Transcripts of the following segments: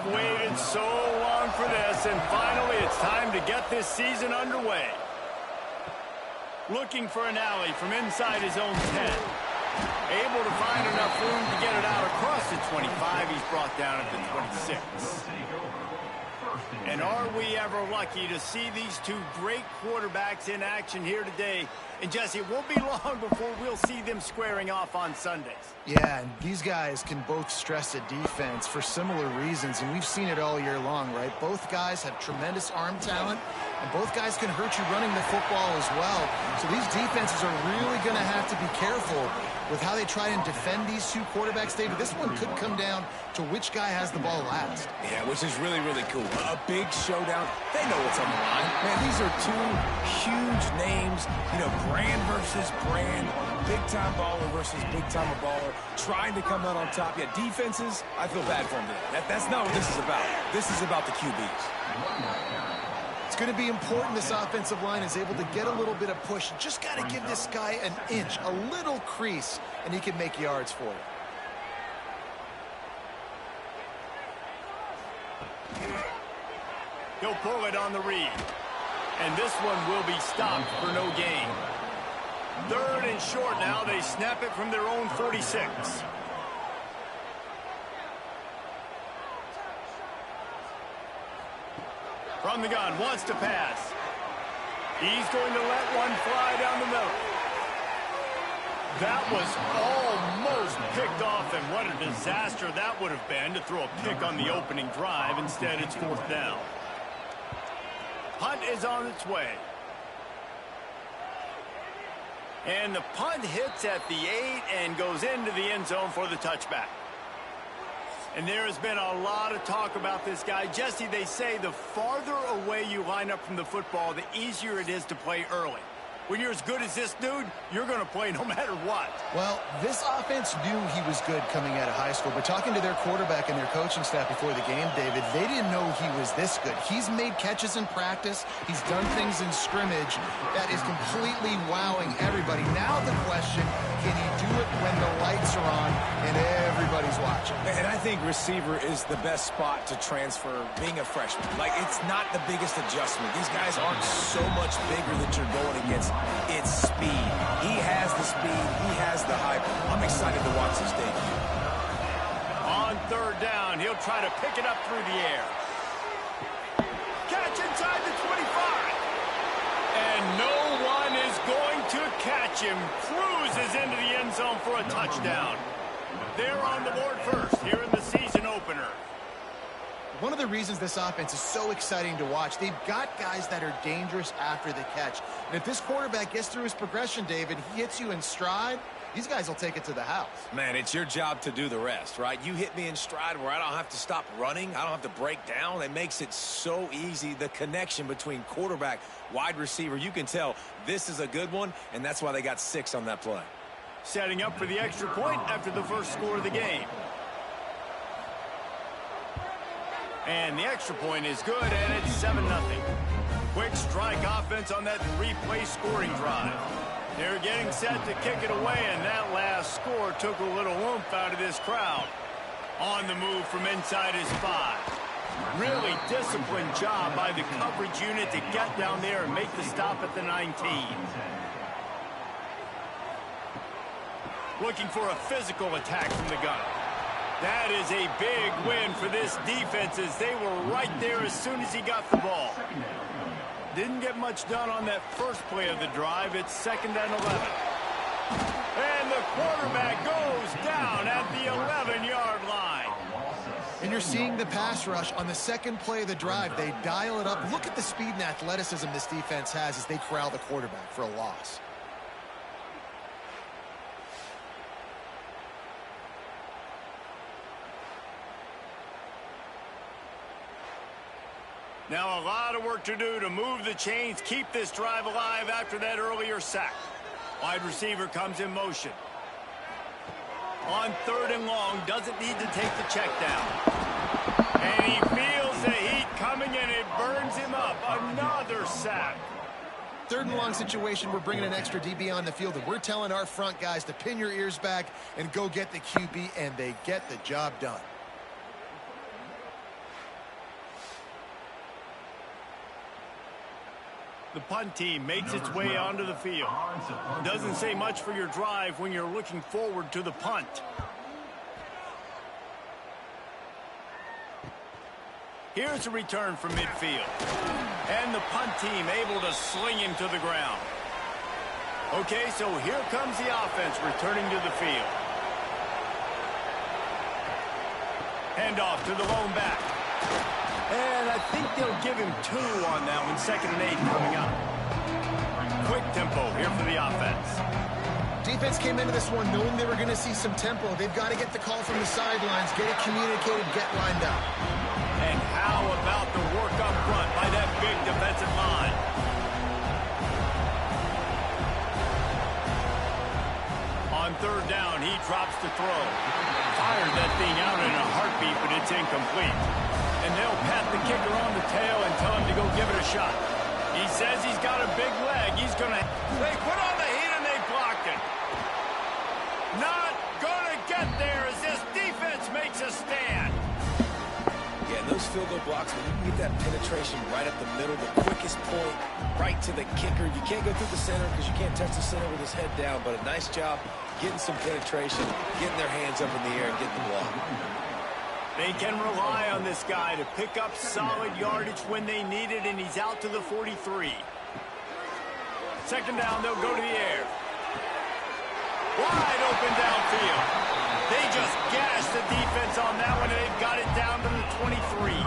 waited so long for this, and finally it's time to get this season underway. Looking for an alley from inside his own 10. Able to find enough room to get it out across the 25. He's brought down at the 26. And are we ever lucky to see these two great quarterbacks in action here today? And Jesse, it won't be long before we'll see them squaring off on Sundays. Yeah, and these guys can both stress a defense for similar reasons, and we've seen it all year long, right? Both guys have tremendous arm talent, and both guys can hurt you running the football as well. So these defenses are really going to have to be careful with how they try and defend these two quarterbacks, David. This one could come down to which guy has the ball last. Yeah, which is really, really cool. A big showdown. They know what's on the line. Man, these are two huge names. You know, brand versus brand. Big-time baller versus big-time baller. Trying to come out on top. Yeah, defenses, I feel bad for them today. That's not what this is about. This is about the QBs. It's going to be important this offensive line is able to get a little bit of push. Just got to give this guy an inch, a little crease, and he can make yards for you. He'll pull it on the read. And this one will be stopped for no gain. 3rd and short now. They snap it from their own 46. From the gun, wants to pass. He's going to let one fly down the middle. That was almost picked off, and what a disaster that would have been to throw a pick on the opening drive. Instead, it's 4th down. Punt is on its way. And the punt hits at the 8 and goes into the end zone for the touchback. And there has been a lot of talk about this guy. Jesse, they say the farther away you line up from the football, the easier it is to play early. When you're as good as this dude, you're going to play no matter what. Well, this offense knew he was good coming out of high school, but talking to their quarterback and their coaching staff before the game, David, they didn't know he was this good. He's made catches in practice. He's done things in scrimmage that is completely wowing everybody. Now the question, can he do it when the lights are on and everybody's watching? And I think receiver is the best spot to transfer being a freshman. Like, it's not the biggest adjustment. These guys aren't so much bigger that you're going against. It's speed. He has the speed. He has the hype. I'm excited to watch this debut. On 3rd down, he'll try to pick it up through the air. Catch inside the 25. And no one is going to catch him. Cruises into the end zone for a touchdown. They're on the board first here in the season opener. One of the reasons this offense is so exciting to watch, they've got guys that are dangerous after the catch. And if this quarterback gets through his progression, David, he hits you in stride, these guys will take it to the house. Man, it's your job to do the rest, right? You hit me in stride where I don't have to stop running. I don't have to break down. It makes it so easy. The connection between quarterback, wide receiver, you can tell this is a good one, and that's why they got 6 on that play. Setting up for the extra point after the first score of the game. And the extra point is good, and it's 7-0. Quick strike offense on that 3-play scoring drive. They're getting set to kick it away, and that last score took a little oomph out of this crowd. On the move from inside his 5. Really disciplined job by the coverage unit to get down there and make the stop at the 19. Looking for a physical attack from the gun. That is a big win for this defense as they were right there as soon as he got the ball. Didn't get much done on that first play of the drive. It's 2nd and 11. And the quarterback goes down at the 11-yard line. And you're seeing the pass rush on the second play of the drive. They dial it up. Look at the speed and athleticism this defense has as they corral the quarterback for a loss. Now a lot of work to do to move the chains, keep this drive alive after that earlier sack. Wide receiver comes in motion. On 3rd and long, doesn't need to take the check down. And he feels the heat coming and it burns him up. Another sack. 3rd and long situation, we're bringing an extra DB on the field, and we're telling our front guys to pin your ears back and go get the QB, and they get the job done. The punt team makes its way onto the field. Doesn't say much for your drive when you're looking forward to the punt. Here's a return from midfield. And the punt team able to sling him to the ground. Okay, so here comes the offense returning to the field. Hand off to the lone back. And I think they'll give him 2 on that one. 2nd and 8 coming up. Quick tempo here for the offense. Defense came into this one knowing they were going to see some tempo. They've got to get the call from the sidelines, get it communicated, get lined up. And how about the work up front by that big defensive line? On 3rd down, he drops the throw. Fired that thing out in a heartbeat, but it's incomplete. And they'll pat the kicker on the tail and tell him to go give it a shot. He says he's got a big leg. He's going to... They put on the heat and they blocked it. Not going to get there as this defense makes a stand. Yeah, those field goal blocks, when you can get that penetration right up the middle, the quickest point, right to the kicker. You can't go through the center because you can't touch the center with his head down, but a nice job getting some penetration, getting their hands up in the air and getting the block. They can rely on this guy to pick up solid yardage when they need it, and he's out to the 43. 2nd down, they'll go to the air. Wide open downfield. They just gashed the defense on that one, and they've got it down to the 23.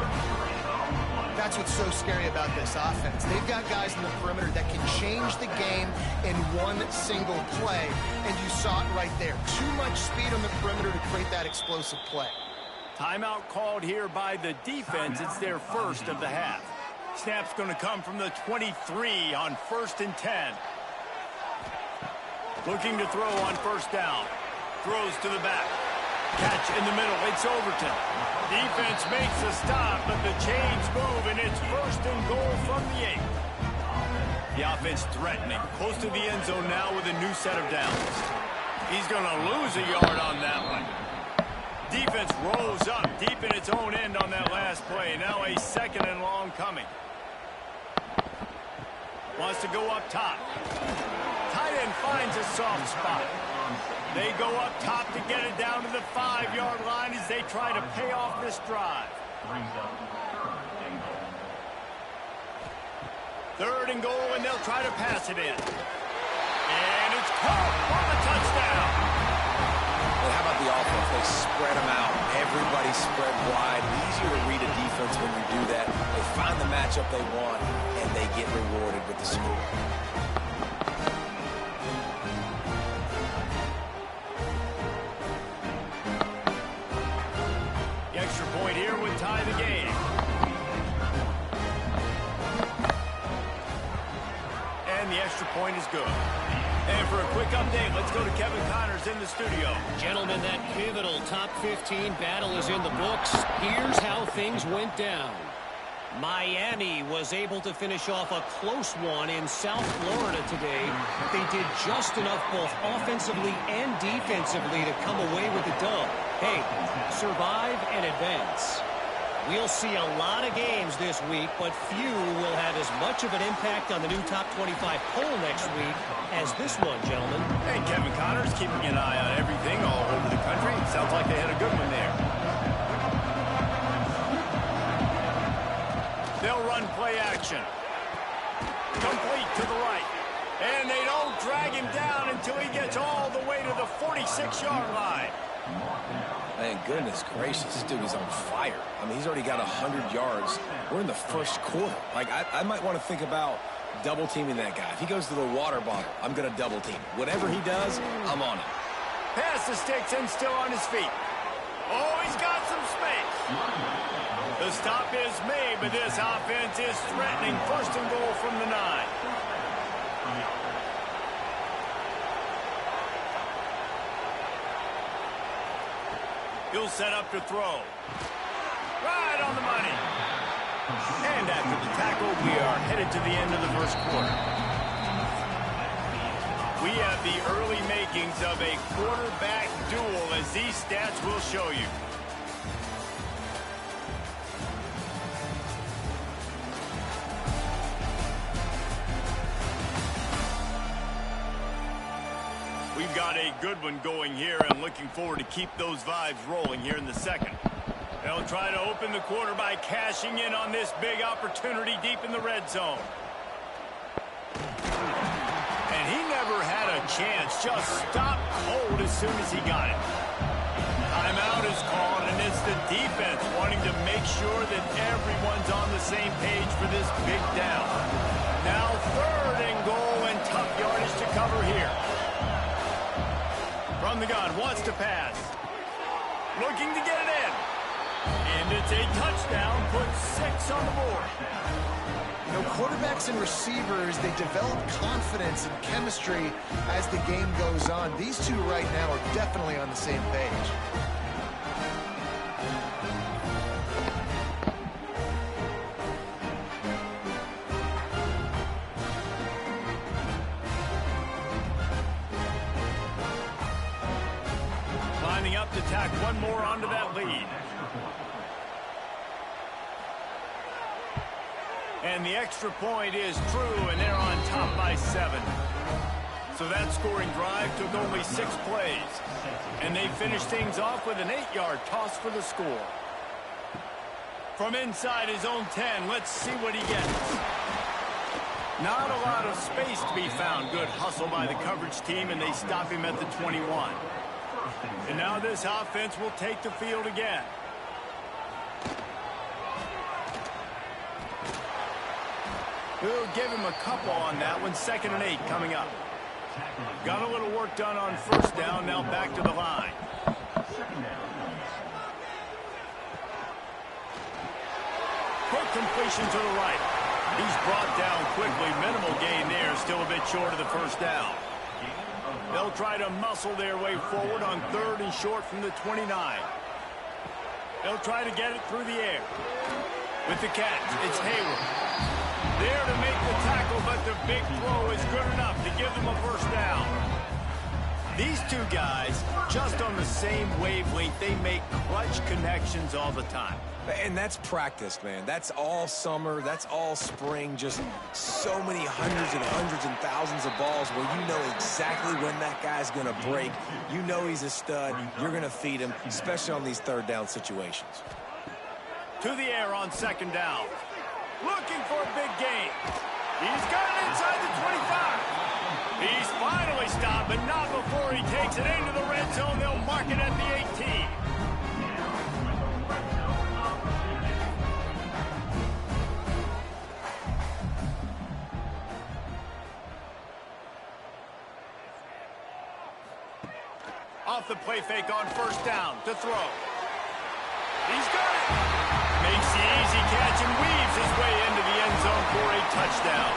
That's what's so scary about this offense. They've got guys in the perimeter that can change the game in one single play, and you saw it right there. Too much speed on the perimeter to create that explosive play. Timeout called here by the defense. It's their first of the half. Snap's going to come from the 23 on 1st and 10. Looking to throw on 1st down. Throws to the back. Catch in the middle. It's Overton. Defense makes a stop, but the chains move, and it's 1st and goal from the 8. The offense threatening. Close to the end zone now with a new set of downs. He's going to lose a yard on that one. Defense rolls up deep in its own end on that last play. Now a 2nd and long coming. Wants to go up top. Tight end finds a soft spot. They go up top to get it down to the 5-yard line as they try to pay off this drive. 3rd and goal, and they'll try to pass it in. And it's caught for the touchdown. Well, how about the offense? They spread them out. Everybody spread wide. Easier to read a defense when you do that. They find the matchup they want, and they get rewarded with the score. The extra point here would tie the game. And the extra point is good. And for a quick update, let's go to Kevin Connors in the studio. Gentlemen, that pivotal top 15 battle is in the books. Here's how things went down. Miami was able to finish off a close one in South Florida today. They did just enough both offensively and defensively to come away with the dub. Hey, survive and advance. We'll see a lot of games this week, but few will have as much of an impact on the new top 25 poll next week as this one, gentlemen. Hey, Kevin Connors keeping an eye on everything all over the country. Sounds like they had a good one there. They'll run play action. Complete to the right. And they don't drag him down until he gets all the way to the 46-yard line. Man, goodness gracious, this dude is on fire. I mean, he's already got 100 yards. We're in the 1st quarter. Like, I might want to think about double-teaming that guy. If he goes to the water bottle, I'm going to double-team. Whatever he does, I'm on it. Pass the sticks and still on his feet. Oh, he's got some space. The stop is made, but this offense is threatening. 1st and goal from the 9. He'll set up to throw. Right on the money. And after the tackle, we are headed to the end of the 1st quarter. We have the early makings of a quarterback duel, as these stats will show you. We've got a good one going here and looking forward to keep those vibes rolling here in the second. They'll try to open the quarter by cashing in on this big opportunity deep in the red zone. And he never had a chance. Just stopped cold as soon as he got it. Timeout is called, and it's the defense wanting to make sure that everyone's on the same page for this big down. Now 3rd and goal and tough yardage to cover here. From the gun, wants to pass. Looking to get it in. And it's a touchdown, puts 6 on the board. You know, quarterbacks and receivers, they develop confidence and chemistry as the game goes on. These two right now are definitely on the same page. Lining up to tack one more onto that lead. And the extra point is true, and they're on top by 7. So that scoring drive took only 6 plays. And they finished things off with an 8-yard toss for the score. From inside his own 10, let's see what he gets. Not a lot of space to be found. Good hustle by the coverage team, and they stop him at the 21. And now this offense will take the field again. We'll give him a couple on that one. 2nd and 8 coming up. Got a little work done on 1st down. Now back to the line. Quick completion to the right. He's brought down quickly. Minimal gain there. Still a bit short of the 1st down. They'll try to muscle their way forward on 3rd and short from the 29. They'll try to get it through the air. With the catch, it's Hayward. There to make the tackle, but the big throw is good enough to give them a 1st down. These two guys, just on the same wavelength, they make clutch connections all the time. And that's practice, man. That's all summer. That's all spring. Just so many hundreds and thousands of balls where you know exactly when that guy's going to break. You know he's a stud. You're going to feed him, especially on these 3rd down situations. To the air on 2nd down. Looking for a big gain. He's got it inside the 25. He's finally stopped, but not before he takes it into the red zone. They'll mark it at the 18. Off the play fake on 1st down to throw. He's got it. Makes the easy catch and weaves his way into the end zone for a touchdown.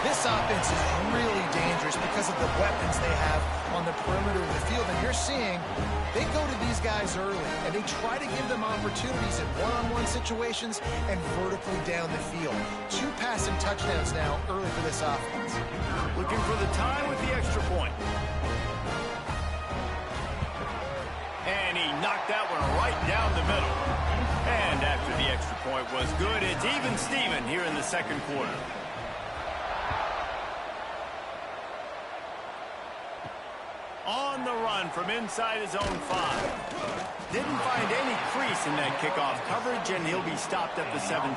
This offense is really dangerous because of the weapons they have on the perimeter of the field. And you're seeing they go to these guys early, and they try to give them opportunities in one-on-one situations and vertically down the field. 2 passing touchdowns now early for this offense. Looking for the tie with the extra point. And he knocked that one right down the middle. And after the extra point was good, it's even Steven here in the 2nd quarter. On the run from inside his own 5. Didn't find any crease in that kickoff coverage, and he'll be stopped at the 17.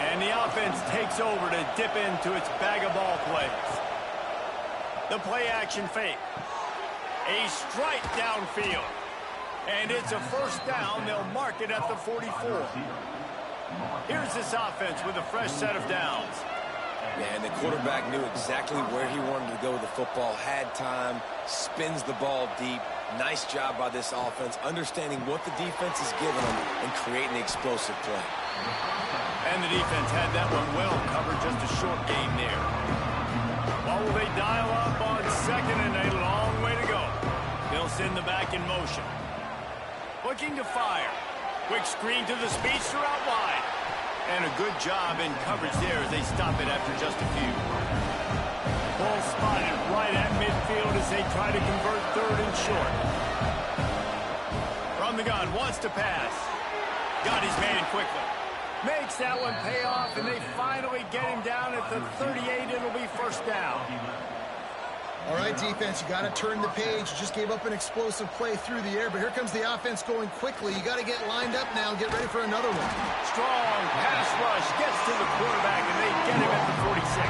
And the offense takes over to dip into its bag of ball plays. The play action fake. A strike downfield. And it's a 1st down. They'll mark it at the 44. Here's this offense with a fresh set of downs. Man, the quarterback knew exactly where he wanted to go with the football, had time, spins the ball deep. Nice job by this offense, understanding what the defense is giving them and creating the explosive play. And the defense had that one well covered, just a short gain there. Well, will they dial up on 2nd and a long way to go? They'll send the back in motion. Looking to fire. Quick screen to the speedster out wide. And a good job in coverage there as they stop it after just a few. Ball spotted right at midfield as they try to convert 3rd and short. From the gun, wants to pass. Got his man quickly. Makes that one pay off, and they finally get him down at the 38. It'll be 1st down. All right, defense, you got to turn the page. You just gave up an explosive play through the air, but here comes the offense going quickly. You got to get lined up now and get ready for another one. Strong pass rush gets to the quarterback, and they get him at the 46.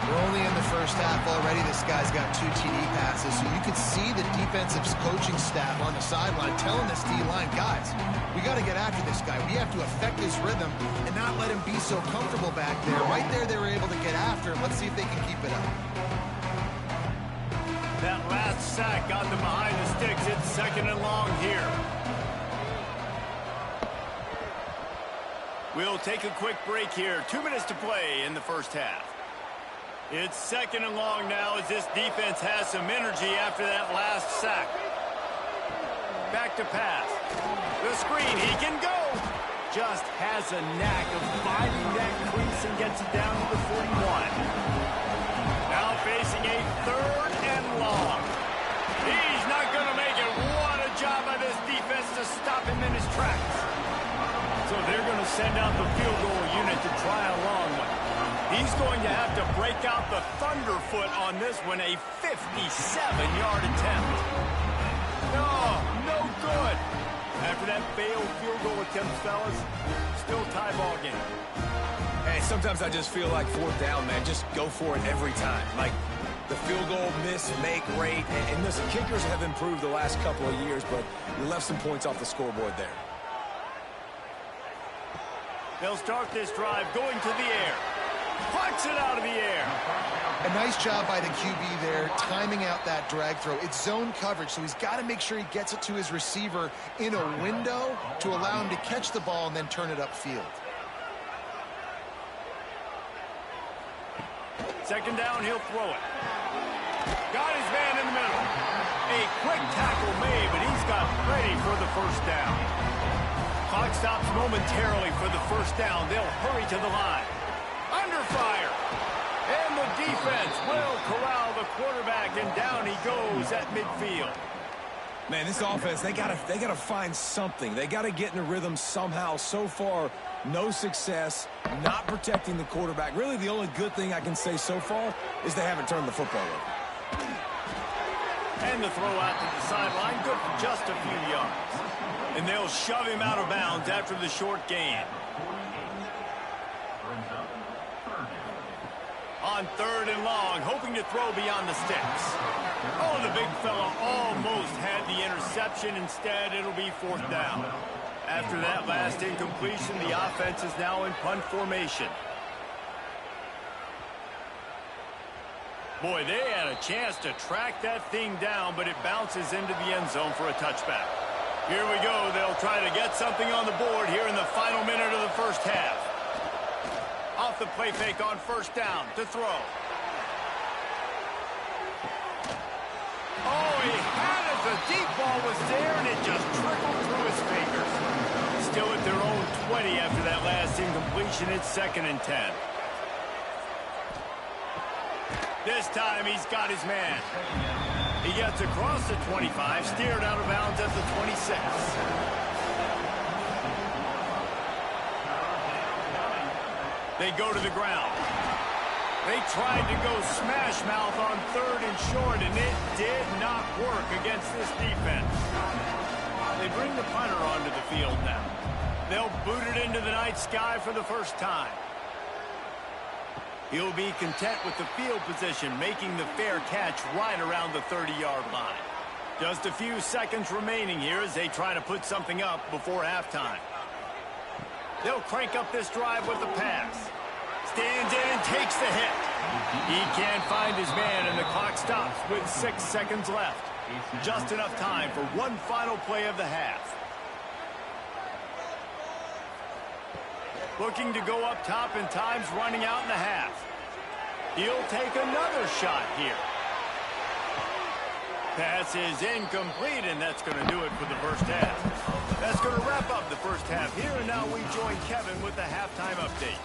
We're only in the first half already. This guy's got 2 TD passes, so you could see the defensive coaching staff on the sideline telling this D-line, guys, we got to get after this guy. We have to affect his rhythm and not let him be so comfortable back there. Right there, they were able to get after him. Let's see if they can keep it up. That last sack got them behind the sticks. It's 2nd and long here. We'll take a quick break here. 2 minutes to play in the first half. It's 2nd and long now as this defense has some energy after that last sack. Back to pass. The screen, he can go. Just has a knack of finding that crease and gets it down to the 41. Now facing a 3rd and long. He's not going to make it. What a job by this defense to stop him in his tracks. So they're going to send out the field goal unit to try a long one. He's going to have to break out the thunderfoot on this one, a 57-yard attempt. No good. After that failed field goal attempt, fellas, still tie ball game. Hey, sometimes I just feel like 4th down, man. Just go for it every time. Like the field goal miss, make rate. And listen, kickers have improved the last couple of years, but you left some points off the scoreboard there. They'll start this drive going to the air. Plucks it out of the air. A nice job by the QB there, timing out that drag throw. It's zone coverage, so he's got to make sure he gets it to his receiver in a window to allow him to catch the ball and then turn it upfield. 2nd down, he'll throw it. Got his man in the middle. A quick tackle made, but he's got plenty for the 1st down. Clock stops momentarily for the 1st down. They'll hurry to the line. Under fire. And the defense will corral the quarterback, and down he goes at midfield. Man, this offense, they gotta find something. They gotta get in a rhythm somehow. So far, no success, not protecting the quarterback. Really, the only good thing I can say so far is they haven't turned the football over. And the throw out to the sideline, good for just a few yards. And they'll shove him out of bounds after the short gain. On 3rd and long, hoping to throw beyond the sticks. Oh, the big fella almost had the interception. Instead, it'll be 4th down. After that last incompletion, the offense is now in punt formation. Boy, they had a chance to track that thing down, but it bounces into the end zone for a touchback. Here we go. They'll try to get something on the board here in the final minute of the first half. Off the play fake on 1st down to throw. Oh, he had it. The deep ball was there, and it just trickled through his fingers. Still at their own 20 after that last incompletion. It's 2nd and 10. This time he's got his man. He gets across the 25, steered out of bounds at the 26. They go to the ground. They tried to go smash mouth on 3rd and short, and it did not work against this defense. They bring the punter onto the field now. They'll boot it into the night sky for the 1st time. He'll be content with the field position, making the fair catch right around the 30-yard line. Just a few seconds remaining here as they try to put something up before halftime. They'll crank up this drive with the pass. Stands in and takes the hit. He can't find his man, and the clock stops with 6 seconds left. Just enough time for one final play of the half. Looking to go up top, and time's running out in the half. He'll take another shot here. Pass is incomplete, and that's going to do it for the first half. That's going to wrap up the first half here, and now we join Kevin with the halftime update.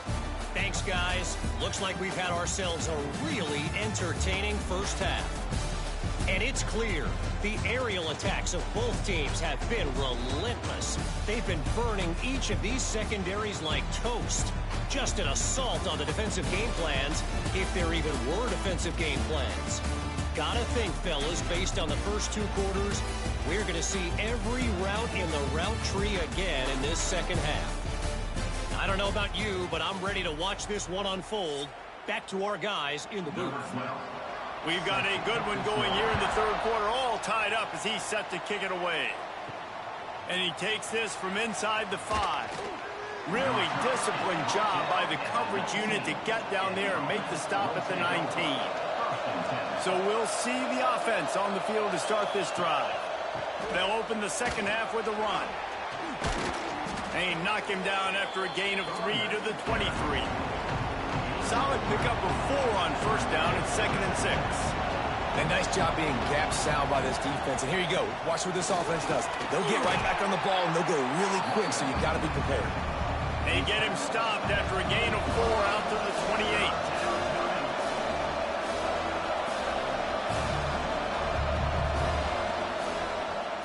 Thanks, guys. Looks like we've had ourselves a really entertaining first half. And it's clear, the aerial attacks of both teams have been relentless. They've been burning each of these secondaries like toast. Just an assault on the defensive game plans, if there even were defensive game plans. Gotta think, fellas, based on the first 2 quarters, we're going to see every route in the route tree again in this second half. I don't know about you, but I'm ready to watch this one unfold. Back to our guys in the booth. We've got a good one going here in the third quarter, all tied up as he's set to kick it away. And he takes this from inside the 5. Really disciplined job by the coverage unit to get down there and make the stop at the 19. So we'll see the offense on the field to start this drive. They'll open the second half with a run. They knock him down after a gain of 3 to the 23. Solid pickup of 4 on first down and 2nd and 6. A nice job being gap sound by this defense. And here you go. Watch what this offense does. They'll get right back on the ball, and they'll go really quick, so you got to be prepared. They get him stopped after a gain of 4 out to the 28.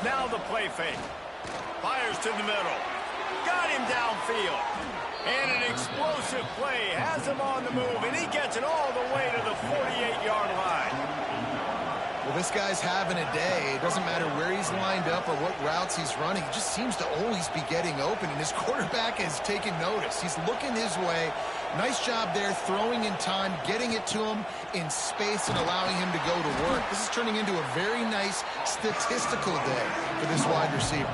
Now the play fake. Fires to the middle. Got him downfield. And an explosive play has him on the move, and he gets it all the way to the 48-yard line. Well, this guy's having a day. It doesn't matter where he's lined up or what routes he's running. He just seems to always be getting open, and his quarterback has taken notice. He's looking his way. Nice job there, throwing in time, getting it to him in space and allowing him to go to work. This is turning into a very nice statistical day for this wide receiver.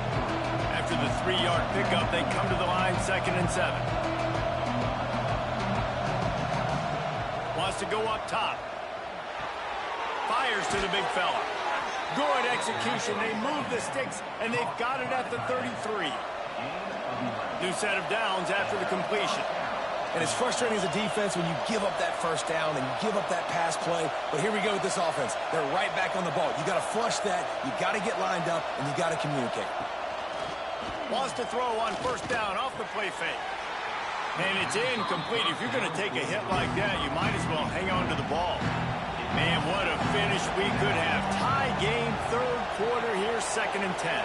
After the 3-yard pickup, they come to the line, 2nd and 7. Wants to go up top. Fires to the big fella. Good execution. They move the sticks, and they've got it at the 33. New set of downs after the completion. And it's frustrating as a defense when you give up that first down and you give up that pass play. But here we go with this offense. They're right back on the ball. You got to flush that. You got to get lined up, and you got to communicate. Wants to throw on first down off the play fake. And it's incomplete. If you're going to take a hit like that, you might as well hang on to the ball. Man, what a finish we could have. Tie game, third quarter here, 2nd and 10.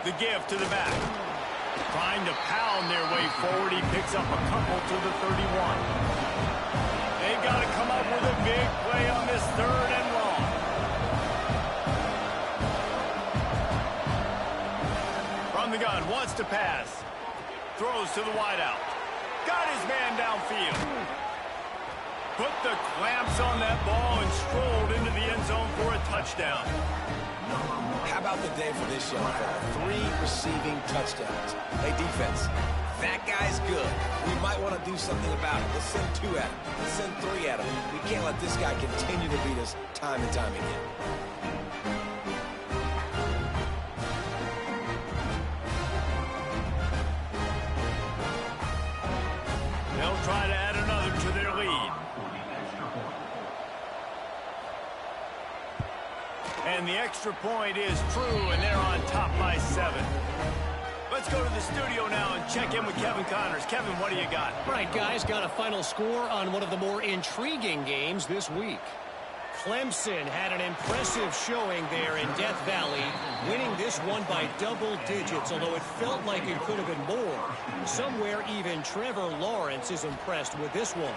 The give to the back. Trying to pound their way forward. He picks up a couple to the 31. They've got to come up with a big play on this 3rd and long. From the gun, wants to pass. Throws to the wideout. Got his man downfield. Put the clamps on that ball and strolled into the end zone for a touchdown. How about the day for this young fella? 3 receiving touchdowns. Hey, defense, that guy's good. We might want to do something about it. Let's send 2 at him. Let's send 3 at him. We can't let this guy continue to beat us time and time again. They'll try to add another to their lead. And the extra point is true, and they're on top by 7. Let's go to the studio now and check in with Kevin Connors. Kevin, what do you got? All right, guys, got a final score on one of the more intriguing games this week. Clemson had an impressive showing there in Death Valley, winning this one by double digits, although it felt like it could have been more. Somewhere even Trevor Lawrence is impressed with this one.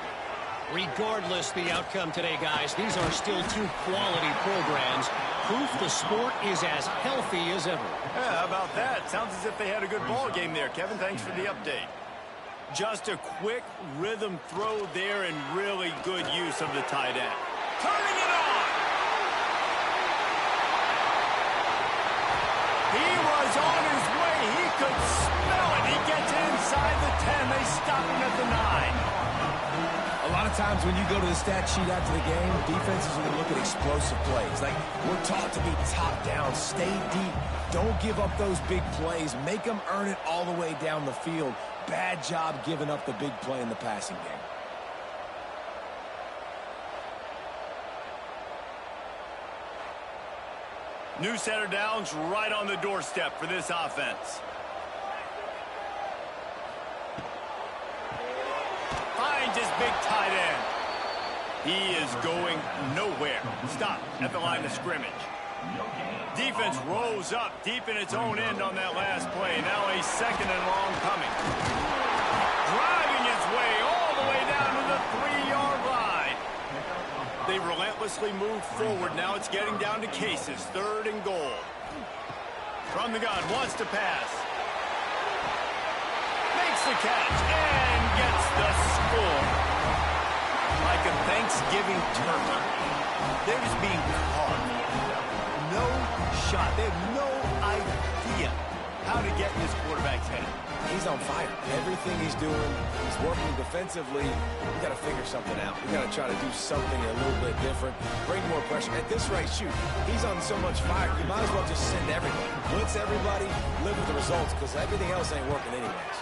Regardless the outcome today, guys, these are still 2 quality programs. Proof the sport is as healthy as ever. Yeah, how about that? Sounds as if they had a good ball game there. Kevin, thanks for the update. Just a quick rhythm throw there and really good use of the tight end. Turning it on! He was on his way. He could smell it. He gets inside the 10. They stop him at the 9. A lot of times when you go to the stat sheet after the game, defenses are going to look at explosive plays. Like, we're taught to be top down, stay deep. Don't give up those big plays. Make them earn it all the way down the field. Bad job giving up the big play in the passing game. New set of downs right on the doorstep for this offense. Finds his big tight end. He is going nowhere. Stop at the line of scrimmage. Defense rose up deep in its own end on that last play. Now a 2nd and long coming. Driving his way all the way down to the 3-yard line. They relentlessly move forward. Now it's getting down to cases. 3rd and goal. From the gun, wants to pass. Makes the catch and gets the score. Like a Thanksgiving turkey. They're just being carved. No shot. They have no idea how to get in this quarterback's head. He's on fire. Everything he's doing, he's working defensively. We got to figure something out. We got to try to do something a little bit different. Bring more pressure. At this rate, shoot, he's on so much fire. You might as well just send everybody. Blitz everybody, live with the results, because everything else ain't working anyways.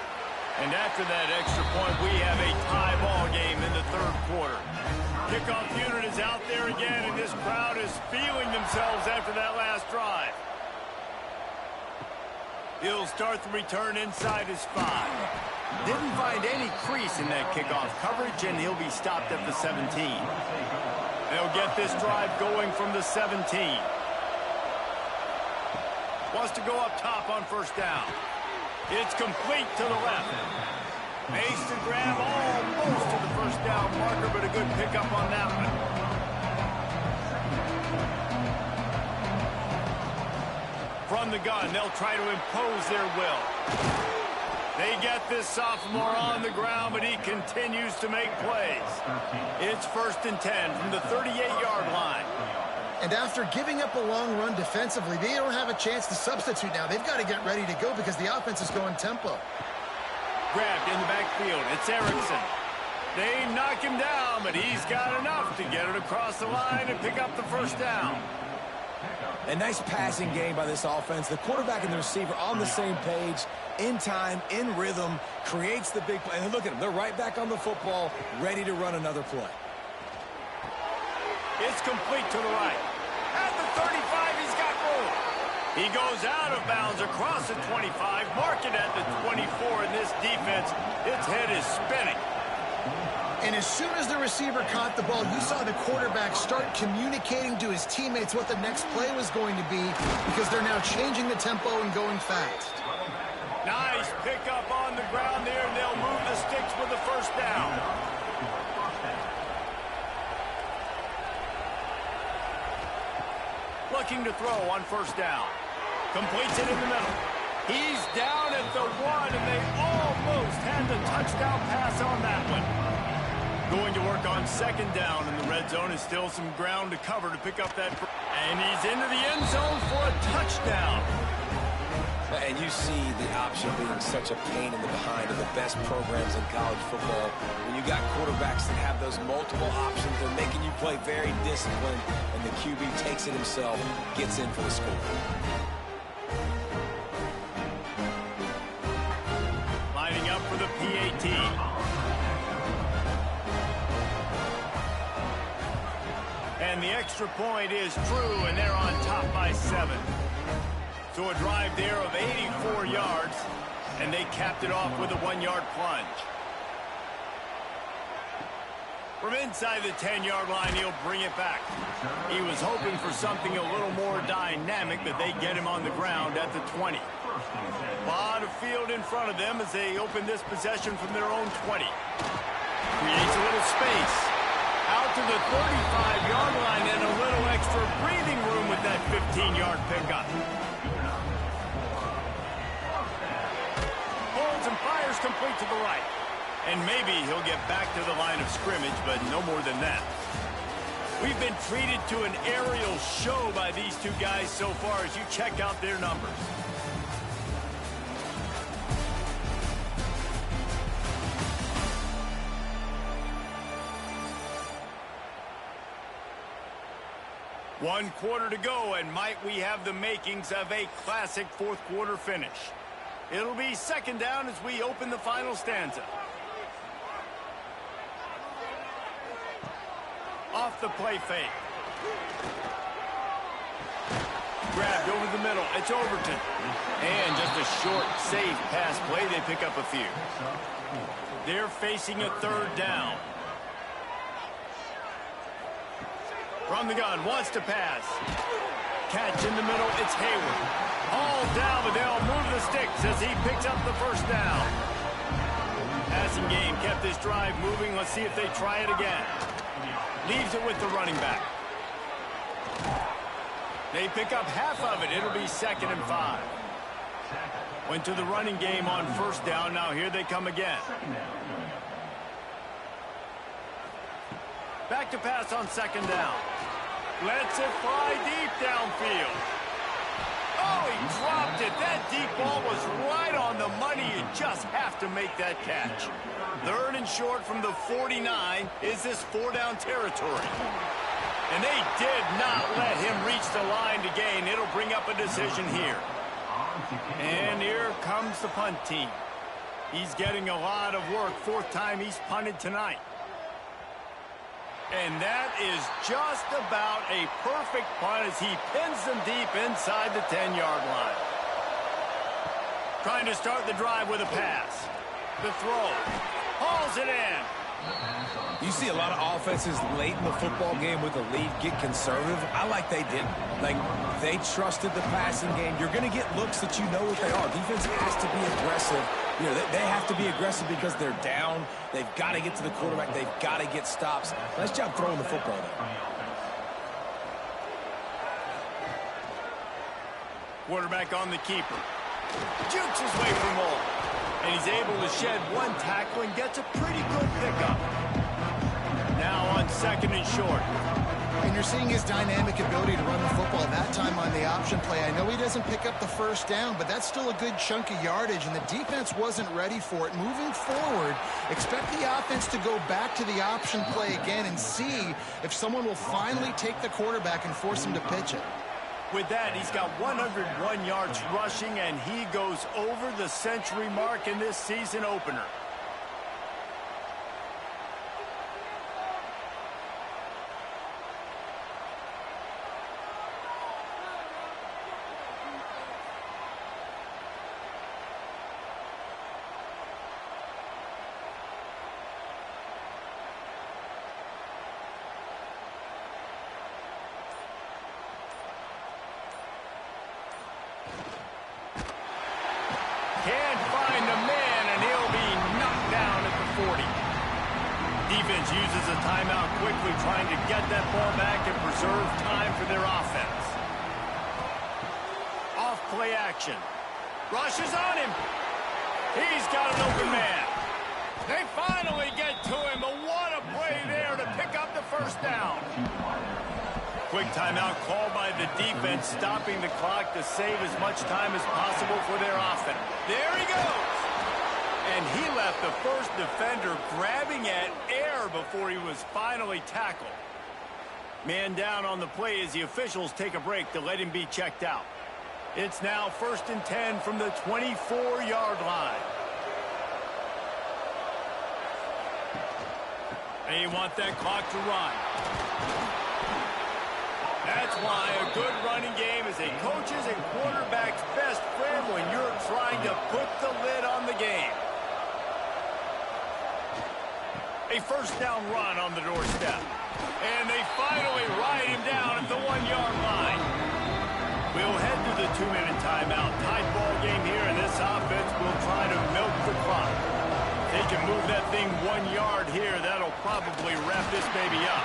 And after that extra point, we have a tie ball game in the 3rd quarter. Kickoff unit is out there again, and this crowd is feeling themselves after that last drive. He'll start the return inside his 5. Didn't find any crease in that kickoff coverage, and he'll be stopped at the 17. They'll get this drive going from the 17. Wants to go up top on 1st down. It's complete to the left. Makes the grab almost to the 1st down marker, but a good pickup on that one. From the gun, they'll try to impose their will. They get this sophomore on the ground, but he continues to make plays. It's 1st and 10 from the 38-yard line. And after giving up a long run defensively, they don't have a chance to substitute now. They've got to get ready to go because the offense is going tempo. Grabbed in the backfield. It's Erickson. They knock him down, but he's got enough to get it across the line and pick up the 1st down. A nice passing game by this offense. The quarterback and the receiver on the same page, in time, in rhythm, creates the big play. And look at them. They're right back on the football, ready to run another play. It's complete to the right. At the 35, he's got room. He goes out of bounds across the 25, mark it at the 24, and this defense, its head is spinning. And as soon as the receiver caught the ball, you saw the quarterback start communicating to his teammates what the next play was going to be because they're now changing the tempo and going fast. Nice pickup on the ground there, and they'll move the sticks with the 1st down. Looking to throw on 1st down. Completes it in the middle. He's down at the 1, and they almost had the touchdown pass on that one. Going to work on 2nd down, and the red zone is still some ground to cover to pick up that. And he's into the end zone for a touchdown. And you see the option being such a pain in the behind of the best programs in college football. When you got quarterbacks that have those multiple options, they're making you play very disciplined, and the QB takes it himself, gets in for the score. Lining up for the PAT. And the extra point is true, and they're on top by 7. So a drive there of 84 yards, and they capped it off with a 1-yard plunge. From inside the 10-yard line, he'll bring it back. He was hoping for something a little more dynamic, but they get him on the ground at the 20. A lot of field in front of them as they open this possession from their own 20. Creates a little space. Out to the 35-yard line and a little extra breathing room with that 15-yard pickup. Holds and fires complete to the right. And maybe he'll get back to the line of scrimmage, but no more than that. We've been treated to an aerial show by these two guys so far as you check out their numbers. One quarter to go, and might we have the makings of a classic 4th quarter finish. It'll be 2nd down as we open the final stanza. Off the play fake. Grabbed over the middle. It's Overton. And just a short, safe pass play. They pick up a few. They're facing a 3rd down. From the gun, wants to pass. Catch in the middle, it's Hayward. All down, but they'll move the sticks as he picks up the 1st down. Passing game kept this drive moving. Let's see if they try it again. Leaves it with the running back. They pick up half of it. It'll be 2nd and 5. Went to the running game on 1st down. Now here they come again. Back to pass on 2nd down. Lets it fly deep downfield. Oh, he dropped it. That deep ball was right on the money. You just have to make that catch. 3rd and short from the 49. Is this 4-down territory? And they did not let him reach the line to gain. It'll bring up a decision here. And here comes the punt team. He's getting a lot of work. 4th time he's punted tonight. And that is just about a perfect punt as he pins them deep inside the 10-yard line. Trying to start the drive with a pass. The throw. Hauls it in. You see a lot of offenses late in the football game with a lead get conservative. I like they didn't. Like, they trusted the passing game. You're going to get looks that you know what they are. Defense has to be aggressive. You know, they have to be aggressive because they're down. They've got to get to the quarterback. They've got to get stops. Nice job throwing the football there. Quarterback on the keeper. Jukes his way from all. And he's able to shed one tackle and gets a pretty good pickup. Now on 2nd and short. And you're seeing his dynamic ability to run the football. That time on the option play, I know he doesn't pick up the 1st down, but that's still a good chunk of yardage, and the defense wasn't ready for it. Moving forward, expect the offense to go back to the option play again and see if someone will finally take the quarterback and force him to pitch it. With that, he's got 101 yards rushing, and he goes over the century mark in this season opener. Can't find a man, and he'll be knocked down at the 40. Defense uses a timeout quickly, trying to get that ball back and preserve time for their offense. Off play action. Rushes on him. He's got an open man. They finally get to him, but what a play there to pick up the 1st down. Quick timeout called by the defense, stopping the clock to save as much time as possible for their offense. There he goes. And he left the first defender grabbing at air before he was finally tackled. Man down on the play as the officials take a break to let him be checked out. It's now 1st and 10 from the 24-yard line. They want that clock to run. That's why a good running game is a coach's and quarterback's best friend when you're trying to put the lid on the game. A 1st down run on the doorstep. And they finally ride him down at the 1-yard line. We'll head to the 2-minute timeout. Tight ball game here, and this offense will try to milk the clock. They can move that thing 1 yard here. That'll probably wrap this baby up.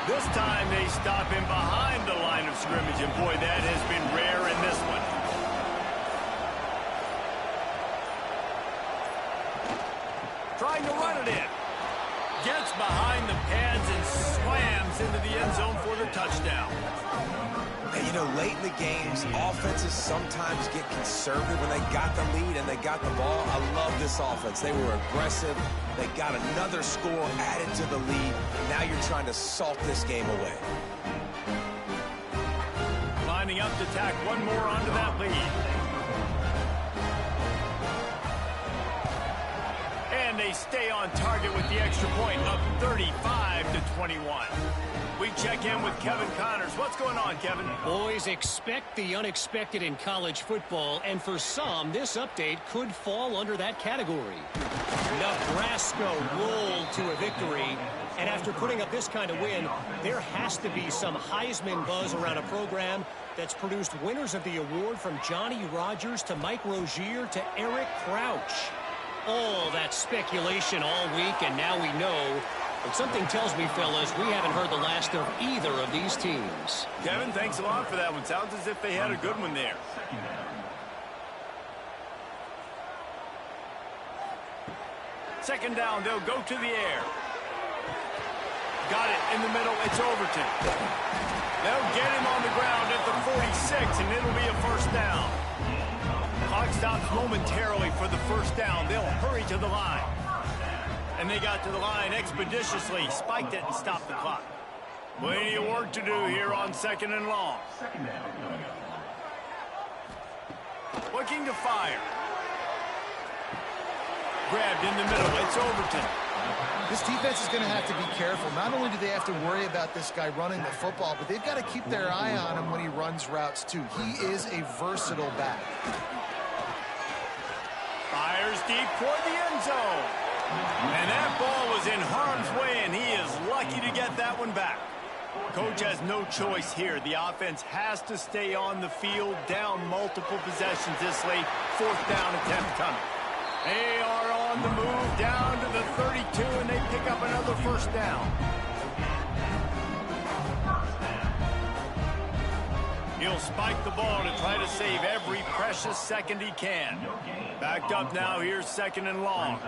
This time they stop him behind the line of scrimmage, and boy, that has been rare in this one. Trying to run it in. Gets behind the pads and slams into the end zone for the touchdown. And, you know, late in the games, offenses sometimes get conservative when they got the lead and they got the ball. I love this offense. They were aggressive. They got another score added to the lead. Now you're trying to salt this game away. Lining up to tack one more onto that lead. And they stay on target with the extra point, up 35-21. We check in with Kevin Connors. What's going on, Kevin? Boys, expect the unexpected in college football, and for some, this update could fall under that category. Nebraska rolled to a victory, and after putting up this kind of win, there has to be some Heisman buzz around a program that's produced winners of the award from Johnny Rodgers to Mike Rozier to Eric Crouch. All that speculation all week, and now we know But something tells me, fellas, we haven't heard the last of either of these teams. Kevin, thanks a lot for that one. Sounds as if they had a good one there. Second down, they'll go to the air. Got it in the middle. It's Overton. They'll get him on the ground at the 46, and it'll be a first down. Clock stops momentarily for the first down. They'll hurry to the line. And they got to the line expeditiously, spiked it, and stopped the clock. Plenty of work to do here on second and long. Looking to fire. Grabbed in the middle. It's Overton. This defense is going to have to be careful. Not only do they have to worry about this guy running the football, but they've got to keep their eye on him when he runs routes, too. He is a versatile back. Fires deep toward the end zone. And that ball was in harm's way, and he is lucky to get that one back. Coach has no choice here. The offense has to stay on the field, down multiple possessions this late. Fourth down attempt coming. They are on the move down to the 32, and they pick up another first down. He'll spike the ball to try to save every precious second he can. Backed up now, here's second and long.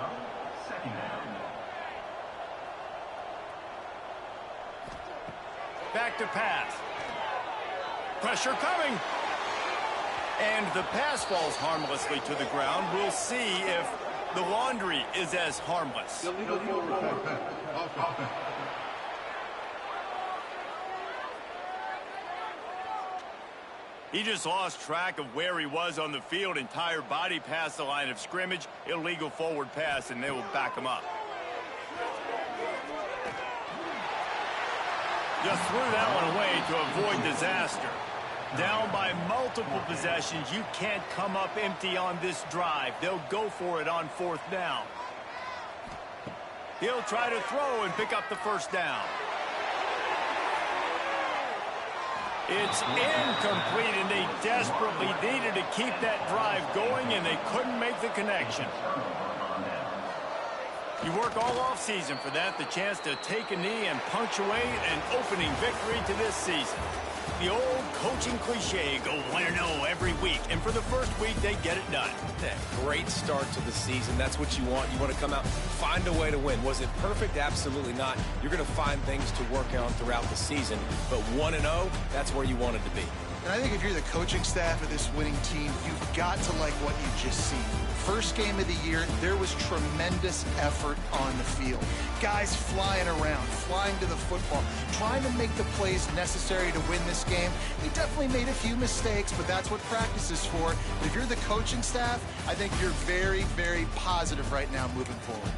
Back to pass. Pressure coming. And the pass falls harmlessly to the ground. We'll see if the laundry is as harmless. He just lost track of where he was on the field. Entire body past the line of scrimmage. Illegal forward pass, and they will back him up. Just threw that one away to avoid disaster. Down by multiple possessions. You can't come up empty on this drive. They'll go for it on fourth down. He'll try to throw and pick up the first down. It's incomplete, and they desperately needed to keep that drive going, and they couldn't make the connection. You work all offseason for that, the chance to take a knee and punctuate an opening victory to this season. The old coaching cliche, go 1-0 every week, and for the first week, they get it done. Great start to the season. That's what you want. You want to come out, find a way to win. Was it perfect? Absolutely not. You're going to find things to work on throughout the season, but 1-0, that's where you want it to be. And I think if you're the coaching staff of this winning team, you've got to like what you just seen. First game of the year, there was tremendous effort on the field. Guys flying around, flying to the football, trying to make the plays necessary to win this game. They definitely made a few mistakes, but that's what practice is for. But if you're the coaching staff, I think you're very, very positive right now moving forward.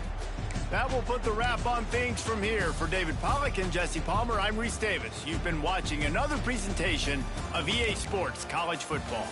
That will put the wrap on things from here. For David Pollack and Jesse Palmer, I'm Reese Davis. You've been watching another presentation of EA Sports College Football.